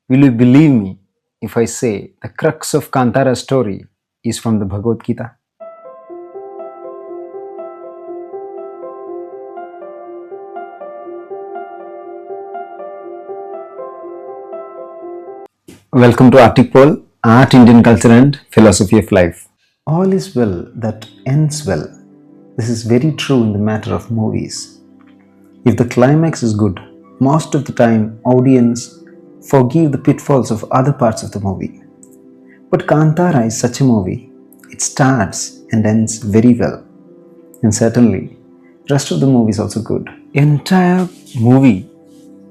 Will you believe me if I say the crux of Kantara's story is from the Bhagavad Gita? Welcome to Arctic Pole, Art, Indian Culture and Philosophy of Life. All is well that ends well. This is very true in the matter of movies. If the climax is good, most of the time audience forgive the pitfalls of other parts of the movie. But Kantara is such a movie. It starts and ends very well. And certainly, rest of the movie is also good. Entire movie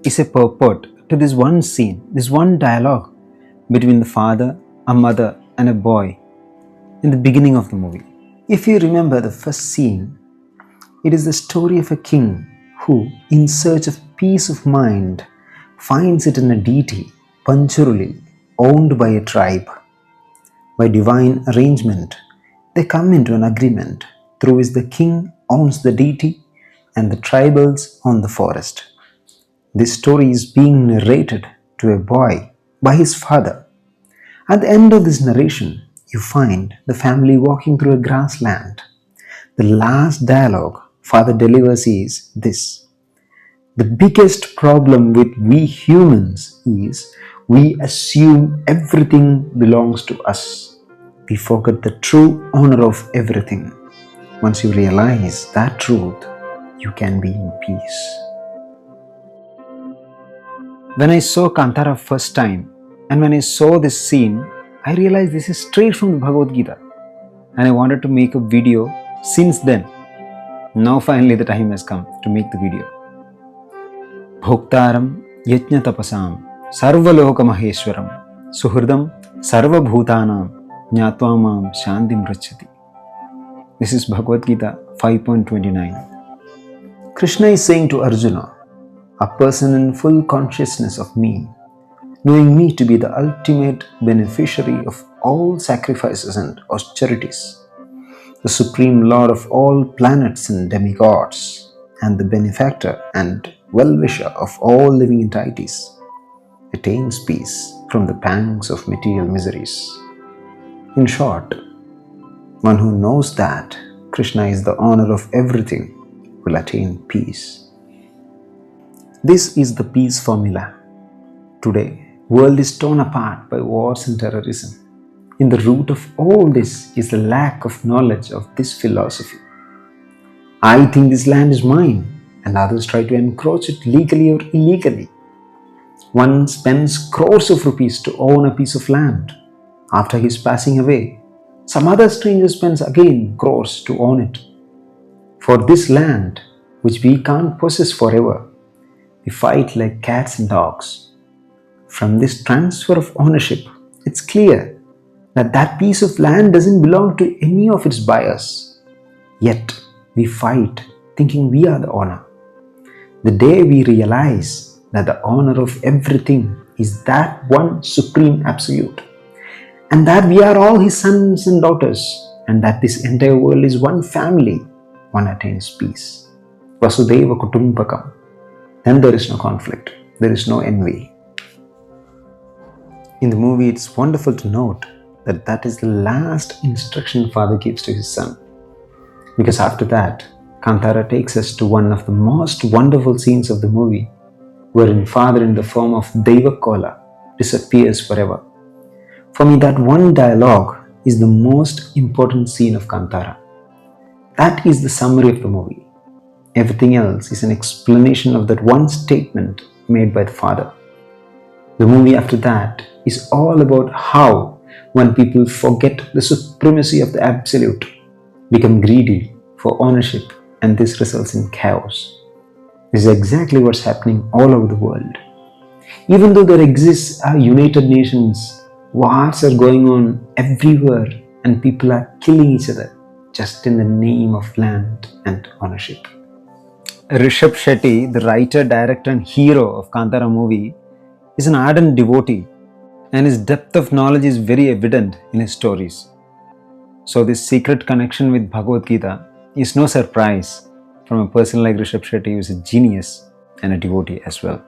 is a purport to this one scene, this one dialogue between the father, a mother and a boy in the beginning of the movie. If you remember the first scene, it is the story of a king who, in search of peace of mind, finds it in a deity, Panchuruli, owned by a tribe. By divine arrangement, they come into an agreement through which the king owns the deity and the tribals own the forest. This story is being narrated to a boy by his father. At the end of this narration, you find the family walking through a grassland. The last dialogue father delivers is this: the biggest problem with we humans is we assume everything belongs to us. We forget the true owner of everything. Once you realize that truth, you can be in peace. When I saw Kantara first time and when I saw this scene, I realized this is straight from the Bhagavad Gita and I wanted to make a video since then. Now finally the time has come to make the video. Bhoktaram yajna tapasam sarvaloka maheshwaram suhridam sarvabhutanam jnatva shantim rachati. This is Bhagavad Gita 5.29. Krishna is saying to Arjuna, a person in full consciousness of me, knowing me to be the ultimate beneficiary of all sacrifices and austerities, the supreme lord of all planets and demigods, and the benefactor and well-wisher of all living entities, attains peace from the pangs of material miseries. In short, one who knows that Krishna is the owner of everything will attain peace. This is the peace formula. Today, world is torn apart by wars and terrorism. In the root of all this is the lack of knowledge of this philosophy. I think this land is mine, and others try to encroach it legally or illegally. One spends crores of rupees to own a piece of land. After his passing away, some other stranger spends again crores to own it. For this land, which we can't possess forever, we fight like cats and dogs. From this transfer of ownership, it's clear that that piece of land doesn't belong to any of its buyers. Yet, we fight thinking we are the owner. The day we realize that the owner of everything is that one supreme absolute, and that we are all his sons and daughters, and that this entire world is one family, one attains peace. Vasudhaiva Kutumbakam. Then there is no conflict, there is no envy. In the movie, it's wonderful to note that that is the last instruction father gives to his son. Because after that, Kantara takes us to one of the most wonderful scenes of the movie, wherein father in the form of Devakola disappears forever. For me, that one dialogue is the most important scene of Kantara. That is the summary of the movie. Everything else is an explanation of that one statement made by the father. The movie after that is all about how when people forget the supremacy of the absolute, become greedy for ownership, and this results in chaos. This is exactly what's happening all over the world. Even though there exists United Nations, wars are going on everywhere and people are killing each other just in the name of land and ownership. Rishabh Shetty, the writer, director and hero of Kantara movie, is an ardent devotee, and his depth of knowledge is very evident in his stories. So this secret connection with Bhagavad Gita is no surprise from a person like Rishabh Shetty, who is a genius and a devotee as well.